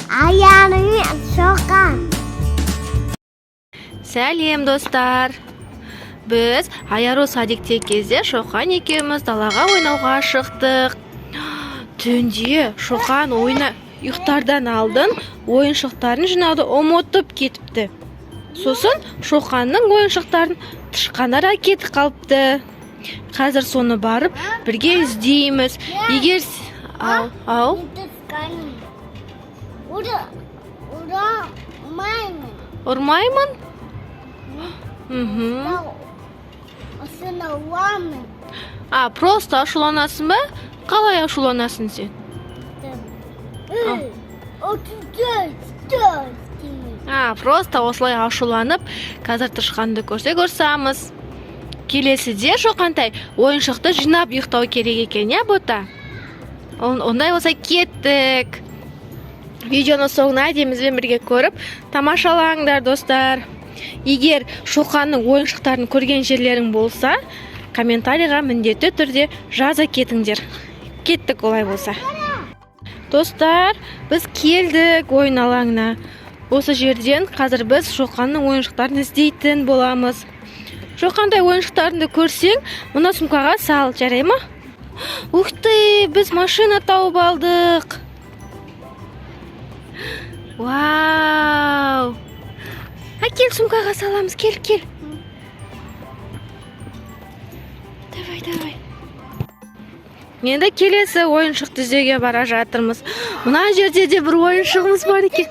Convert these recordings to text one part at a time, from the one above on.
Аяғыңа соққан. Сәлем, достар. Біз Аяру садикте кезде Шоқан екеуміз далаға ойнауға шықтық. Түнде Шоқан ұйықтардан алдын ойыншықтарын жинауды ұмытып кетіпті. Сосын Шоқанның ойыншықтарын тышқандар әкетіп қалыпты. Қазір соны барып бірге іздейміз. Егер ау ұрмаймын? Просто ашуланасың ба? Қалай ашуланасың сен? Просто осылай ашуланып, қазір тышқанды көрсамыз. Келесіде Шоқантай ойыншықты жинап ұйықтау керек екен, я бота? Ондай болса кеттік. Видеоны соңына демізбен бірге көріп, тамашалаңдар, достар. Егер Шоқанның ойыншықтарын көрген жерлерің болса, комментарийға міндетті түрде жаза кетіңдер. Кеттік олай болса. Достар, біз келдік ойын алаңына. Осы жерден қазір біз Шоқанның ойыншықтарын іздейтін боламыз. Шоқандай ойыншықтарыңды көрсең, мұна сумкаға сал, жарай ма? Ух ты, біз машина тауып алдық. Вау! Кел, сумкаға саламыз, кел. Давай. Енді келесі ойыншықты іздеуге бара жатырмыз. Мына жерде де бір ойыншығымыз бар екен.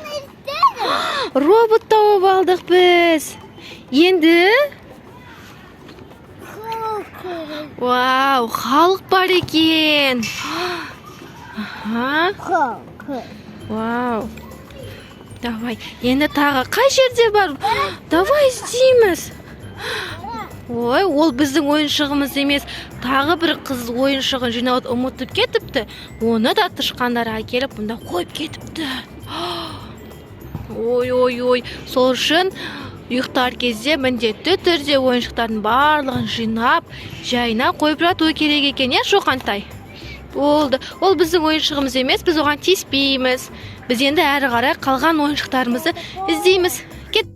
Робот тауып алдық біз. Енді вау, халық бар екен. Вау. Давай, енді тағы қай жерде бар? Давай іздейміз. Ой, ол біздің ойыншығымыз емес. Тағы бір қыз ойыншығын жинауды ұмытып кетіпті. Оны да тышқандар әкеліп, мұнда қойып кетіпті. Ой. Сол үшін ұйықтар кезде міндетті түрде ойыншықтардың барлығын жинап, жайына қойып жату керек екен, Шоқантай? Болды. Ол біздің ойыншығымыз емес, біз оған тиіспейміз. Біз енді әрі қарай қалған ойыншықтарымызды іздейміз. Кет.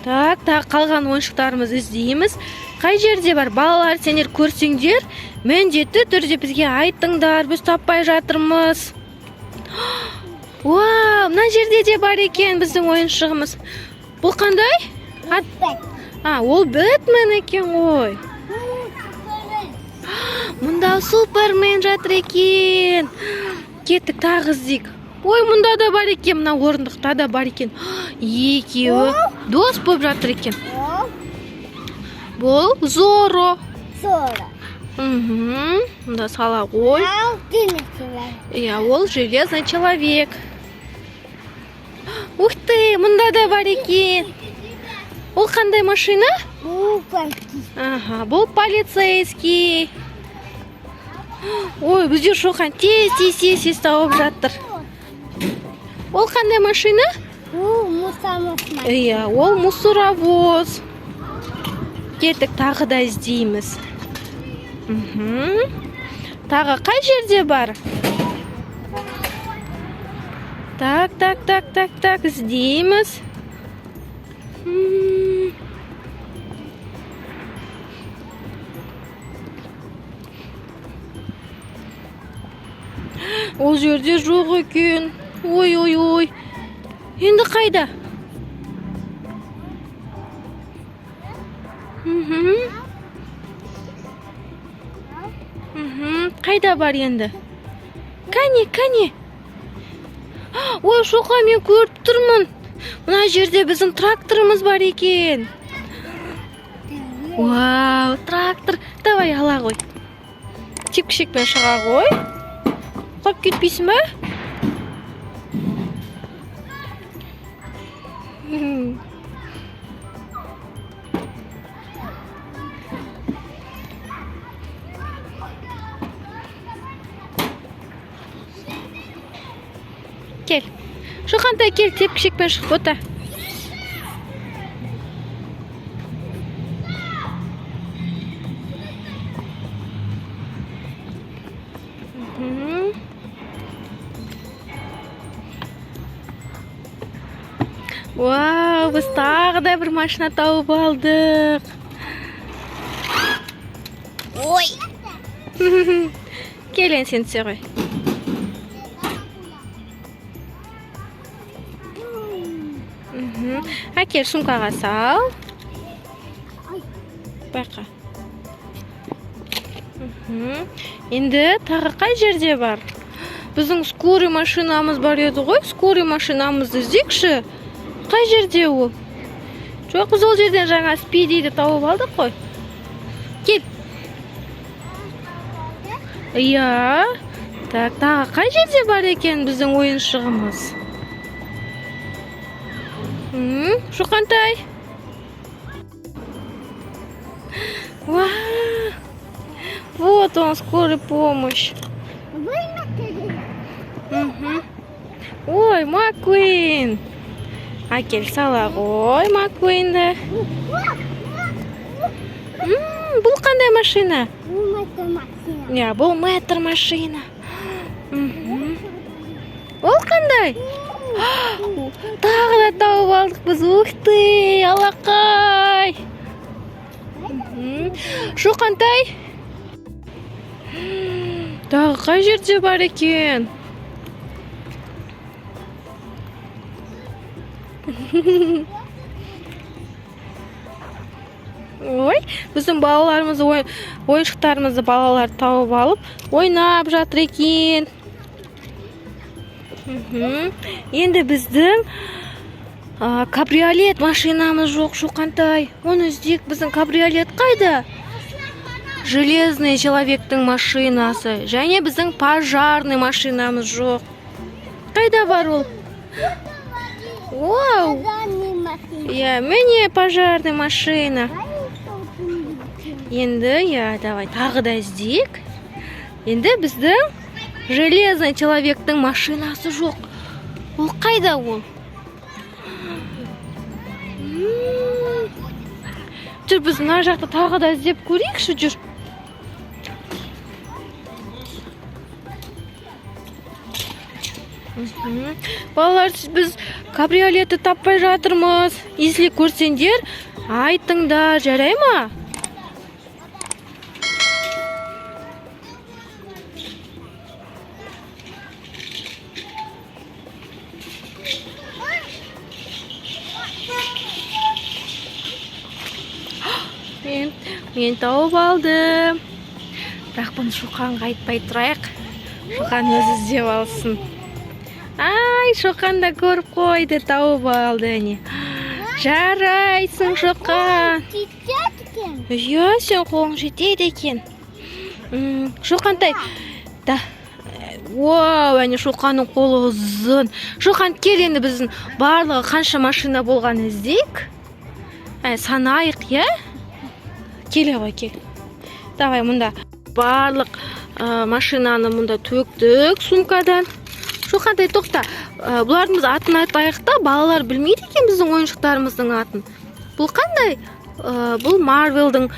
Так, қалған ойыншықтарымызды іздейміз. Қай жерде бар? Балалар, сендер көрсеңдер, міндетті түрде бізге айтыңдар, біз таппай жатырмыз. Вау, мына жерде де бар екен біздің ойыншығымыз. Бұл қандай? Ол Бэтмен екен ғой. Мұнда Супермен жатыр екен. Кеттік, тағы іздейік. Ой, мұнда да бар екен, мына орындықта да бар екен. Екеуі дос болып жатыр екен. Бұл Зорро. Мұнда сала ғой. Ол железный человек. Ух ты, мұнда да бар екен. Ол қандай машина? Бұл полицейский. Ой, біздер Шоқан тез тауып жатыр. Ол қандай машина? Ол мусоровоз. Кеттік, тағы да іздейміз. Тағы қай жерде бар? Так, іздейміз. Ол жерде жоқ екен. Ой. Енді қайда? Қайда бар енді? Кәне. Ой, Шоқан, мен көріп тұрмын. Мына жерде біздің тракторымыз бар екен. Вау, трактор. Давай, ала ғой. Тепкішекпен шыға ғой. Қойып кетпейсің ба? Кел. Шоқантай, кел, тепкішекпен шығып ота. Вау, біз тағы да бір машина тауып алдық. Ой. Келен сен түсе ғой. Әкел сумкаға сал. Байқа. Енді тағы қай жерде бар? Біздің скорый машинамыз бар еді ғой. Скорый машинамызды іздейікші. Қай жерде ол? Жоқ, біз ол жерден жаңа спидиді тауып алдық қой. Кел. Иә. Так, тағы қай жерде бар екен біздің ойыншығымыз? Шоқантай. Вау. Вот он, скорая помощь. Ой, Маккуин. Әкел сала ғой Маккуинді. Бұл қандай машина? Я, бұл метр машина. Ол қандай? Тағы да тауып алдық біз. Ух ты, алақай. Шоқантай. Тағы қай жерде бар екен? Ой, біздің балаларымыз ойыншықтарымызды балалар тауып алып, ойнап жатыр екен. Енді біздің кабриолет машинамыз жоқ, Шоқантай. Оны іздейік, біздің кабриолет қайда? Железный человектің машинасы. Және біздің пожарный машинамыз жоқ. Қайда бар ол? Вау! Я, міне пожарный машина. Енді, давай тағы да іздейік. Енді біздің железный человектің машинасы жоқ. Ол қайда ол? Жүр, біз мына жақта тағы да іздеп көрейікші, жүр. Балалар, біз кабриолетті таппай жатырмыз. Если көрсеңдер, айтыңдар, жарай ма? Мен тауып алдым. Бірақ бұны Шоқанға айтпай тұрайық. Шоқан өзі іздеп алсын. Ай, Шоқан да көріп қойды, тауып алды. Жарайсың, Шоқан. Иә, сен қолың жетеді екен. Шоқантай. Вау, әне Шоқанның қолы ұзын. Шоқан, кел енді біздің барлығы қанша машина болған іздейік. Санайық, иә? Келе ғой, кел. Давай, мұнда барлық машинаны мұнда төктік сумкадан. Шоқантай, тоқта. Бұлардың біз атын айтайық та, балалар білмейді екен біздің ойыншықтарымыздың атын. Бұл қандай? Бұл Марвелдің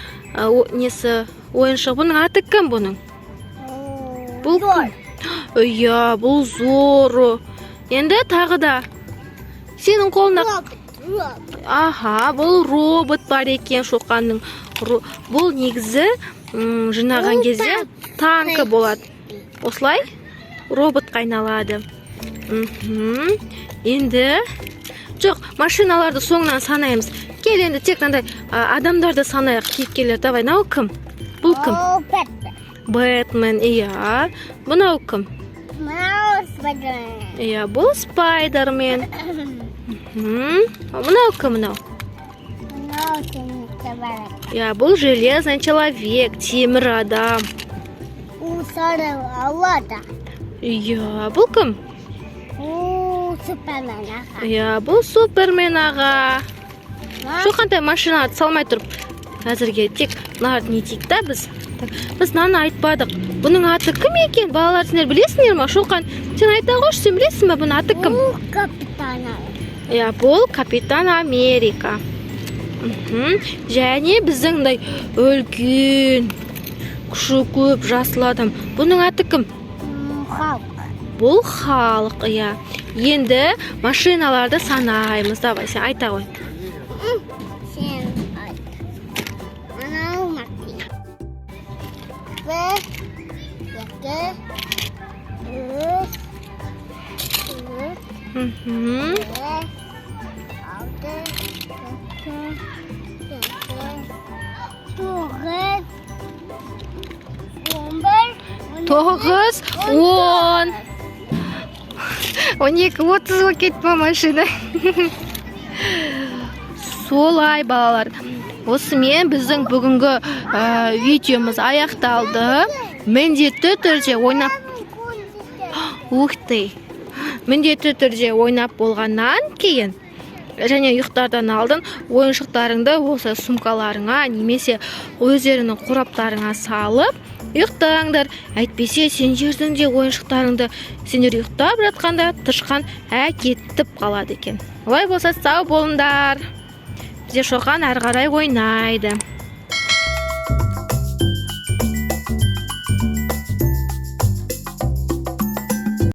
несі ойыншық. Бұның аты кім бұның? Бұл кім? Иә, бұл Зорро. Енді тағы да. Сенің қолында... Аха, бұл робот бар екен Шоқанның. Бұл негізі жинаған кезде танкі болады. Осылай робот айналады. Енді жоқ, машиналарды соңынан санаймыз. Кел енді тек қандай адамдарды санайық, кейіпкерлер. Давай, нау кім? Бұл кім? Бэтмен, иә. Бұнау кім? Иә, бұл Спайдермен. Бұнау кім, мұнау? Я, бұл железный человек, темір адам. Я, бұл кім? Супермен аға. Я, бұл Супермен аға. Шоқантай машинаны салмай тұрып. Әзірге тек нарын етейік та біз. Біз наны айтпадық. Бұның аты кім екен? Балалар, сендер білесіңдер ма? Шоқан, сен айта қойшы, сен білесің ба бұның аты кім? Бұл Капитан. Я, бұл Капитан Америка. Және біздіңдай үлкен, күші көп, жасыл адам. Бұның аты кім? Халк. бұл халық, иә. Енді машиналарды санаймыз. Давай, сен айта ғой. Сен айт. Анау машина. Бір, екі, үш, төрт, Мгм. бес, алты, жеті, сегіз, тоғыз, 9, 10. 12, 30 болып кетті ма машина? Солай, балалар. Осымен біздің бүгінгі видеомыз аяқталды. Міндетті түрде ойнап... Ух ты! Міндетті түрде ойнап болғаннан кейін және ұйықтардан алдын ойыншықтарыңды осы сумкаларыңа немесе өздерінің қораптарыңа салып ұйықтаңдар. Әйтпесе сендердің де ойыншықтарыңды сендер ұйықтап жатқанда тышқан әкетіп қалады екен. Олай болса сау болыңдар. Бізде Шоқан әрі қарай ойнайды.